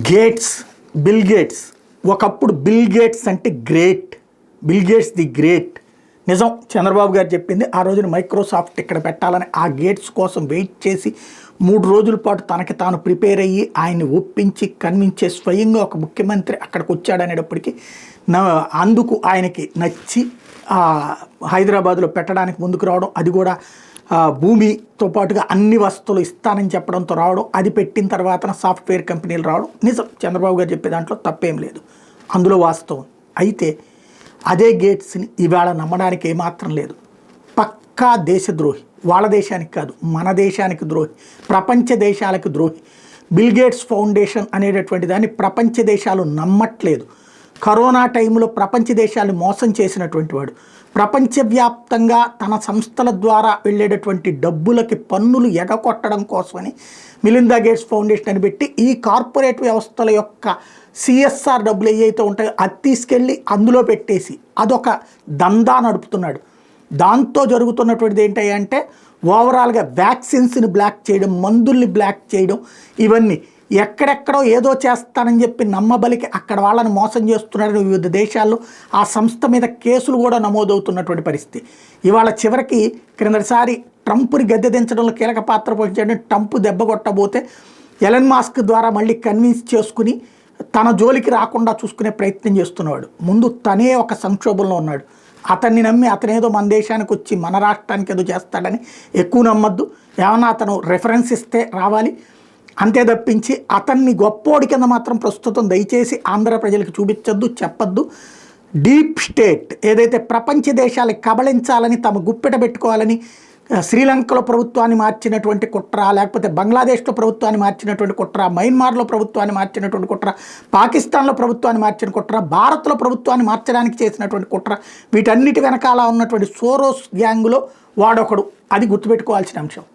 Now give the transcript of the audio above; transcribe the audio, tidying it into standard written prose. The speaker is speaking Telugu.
Gates, bill gates. ఒకప్పుడు బిల్ గేట్స్ అంటే great, bill gates the great. నిజం, చంద్రబాబు గారు చెప్పింది. ఆ రోజున మైక్రోసాఫ్ట్ ఇక్కడ పెట్టాలని ఆ గేట్స్ కోసం వెయిట్ చేసి 3 రోజుల పాటు తనకి తాను ప్రిపేర్ అయ్యి ఆయన్ని ఒప్పించి కన్విన్స్ స్వయంగా ఒక ముఖ్యమంత్రి అక్కడికి వచ్చాడనేటప్పటికీ అందుకు ఆయనకి నచ్చి హైదరాబాద్లో పెట్టడానికి ముందుకు రావడం, అది కూడా భూమితో పాటుగా అన్ని వస్తువులు ఇస్తానని చెప్పడంతో రావడం, అది పెట్టిన తర్వాత సాఫ్ట్వేర్ కంపెనీలు రావడం. నిజం, చంద్రబాబు గారు చెప్పే దాంట్లో తప్పేం లేదు, అందులో వాస్తవం. అయితే అదే గేట్స్ని ఇవాళ నమ్మడానికి ఏమాత్రం లేదు. పక్కా దేశద్రోహి, వాళ్ళ దేశానికి కాదు మన దేశానికి ద్రోహి, ప్రపంచ దేశాలకు ద్రోహి. బిల్ గేట్స్ ఫౌండేషన్ అనేటటువంటి దాన్ని ప్రపంచ దేశాలు నమ్మట్లేదు. కరోనా టైంలో ప్రపంచ దేశాలు మోసం చేసినటువంటి వాడు. ప్రపంచవ్యాప్తంగా తన సంస్థల ద్వారా వెళ్ళేటటువంటి డబ్బులకి పన్నులు ఎగకొట్టడం కోసమని మిలిందా గేట్స్ ఫౌండేషన్ అని పెట్టి ఈ కార్పొరేట్ వ్యవస్థల యొక్క సిఎస్ఆర్ డబ్బులు ఏవైతే ఉంటాయో అది తీసుకెళ్ళి అందులో పెట్టేసి అదొక దందా నడుపుతున్నాడు. దాంతో జరుగుతున్నటువంటిది ఏంటంటే ఓవరాల్గా వ్యాక్సిన్స్ని బ్లాక్ చేయడం, మందుల్ని బ్లాక్ చేయడం, ఇవన్నీ ఎక్కడెక్కడో ఏదో చేస్తానని చెప్పి నమ్మబలికి అక్కడ వాళ్ళని మోసం చేస్తున్నారని వివిధ దేశాల్లో ఆ సంస్థ మీద కేసులు కూడా నమోదవుతున్నటువంటి పరిస్థితి. ఇవాళ చివరికి క్రిందటిసారి ట్రంప్ని గద్దె దించడంలో కీలక పాత్ర పోషించడం, ట్రంప్ దెబ్బ కొట్టబోతే ఎలన్ మాస్క్ ద్వారా మళ్ళీ కన్విన్స్ చేసుకుని తన జోలికి రాకుండా చూసుకునే ప్రయత్నం చేస్తున్నవాడు. ముందు తనే ఒక సంక్షోభంలో ఉన్నాడు. అతన్ని నమ్మి అతనేదో మన దేశానికి వచ్చి మన రాష్ట్రానికి ఏదో చేస్తాడని ఎక్కువ నమ్మద్దు. ఏమన్నా అతను రెఫరెన్స్ ఇస్తే రావాలి, అంతే తప్పించి అతన్ని గొప్పోడి కింద మాత్రం ప్రస్తుతం దయచేసి ఆంధ్ర ప్రజలకు చూపించద్దు, చెప్పద్దు. డీప్ స్టేట్ ఏదైతే ప్రపంచ దేశాలకు కబళించాలని తమ గుప్పెట పెట్టుకోవాలని శ్రీలంకలో ప్రభుత్వాన్ని మార్చినటువంటి కుట్ర, లేకపోతే బంగ్లాదేశ్లో ప్రభుత్వాన్ని మార్చినటువంటి కుట్ర, మయన్మార్లో ప్రభుత్వాన్ని మార్చినటువంటి కుట్ర, పాకిస్తాన్లో ప్రభుత్వాన్ని మార్చిన కుట్ర, భారత్లో ప్రభుత్వాన్ని మార్చడానికి చేసినటువంటి కుట్ర, వీటన్నిటి వెనకాల ఉన్నటువంటి సోరోస్ గ్యాంగులో వాడొకడు. అది గుర్తుపెట్టుకోవాల్సిన అంశం.